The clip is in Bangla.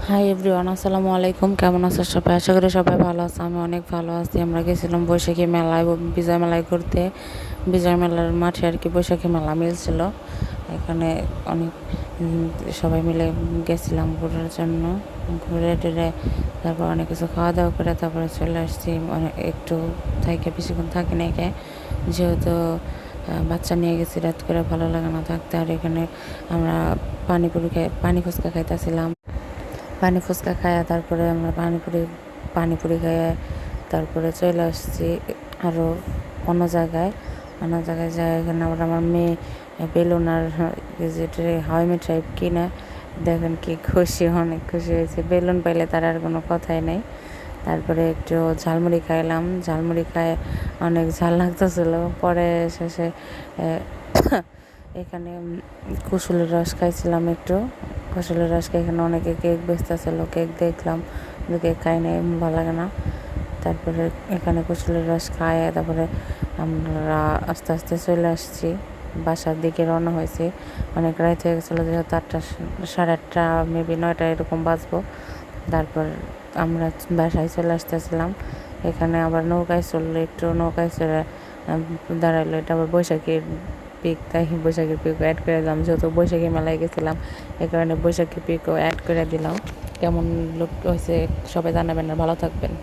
হাই এভরিওয়ান, আসসালামু আলাইকুম। কেমন আছো সবাই? আশা করি সবাই ভালো আছে। আমি অনেক ভালো আছি। আমরা গেছিলাম বৈশাখী মেলায়, বিজয় মেলায় ঘুরতে। বিজয় মেলার মাঠে আর কি বৈশাখী মেলা মিলছিল। এখানে অনেক সবাই মিলে গেছিলাম ঘোরার জন্য। ঘুরে টুরে তারপর অনেক কিছু খাওয়া দাওয়া করে তারপরে চলে আসছি। অনেক একটু থেকে বেশিক্ষণ থাকি না একে, যেহেতু বাচ্চা নিয়ে গেছি, রাত করে ভালো লাগে না থাকতে। আর এখানে আমরা পানি ফুচকা খাইতেছিলাম। পানি ফুচকা খাইয়া তারপরে আমরা পানিপুরি খাইয়া তারপরে চলে আসছি আরও অন্য জায়গায় যাই। এখানে আবার আমার মেয়ে বেলুন আর যেটা হাওয়াই মিঠাই কিনে, দেখেন কি খুশি, অনেক খুশি হয়েছে। বেলুন পাইলে তার আর কোনো কথাই নেই। তারপরে একটু ঝালমুড়ি খাইলাম। ঝালমুড়ি খায় অনেক ঝাল লাগতেছিল। পরে শেষে এখানে কুশলের রস খাইছিলাম একটু। কুশলের রস খেয়ে এখানে অনেকে কেক বেচতেছিল, কেক দেখলাম, কিন্তু কেক খাই নাই, ভালো লাগে না। তারপরে এখানে কুশলের রস খায় তারপরে আমরা আস্তে আস্তে চলে আসছি, বাসার দিকে রওনা হয়েছি। অনেক রাত হয়ে গেছিলো, যেহেতু 8টা, 8:30, মেবি 9টা এরকম বাজবো। তারপর আমরা বাসায় চলে আসতেছিলাম। এখানে আবার নৌকায় চললো, একটু নৌকায় চলে দাঁড়াইলো। এটা আবার বৈশাখীর পিক, তাই বৈশাখীর পিকও অ্যাড করে দিলাম, যেহেতু বৈশাখী মেলায় গেছিলাম, এই কারণে বৈশাখী পিকও অ্যাড করে দিলাম। কেমন লুক হয়েছে সবাই জানাবেন, আর ভালো থাকবেন।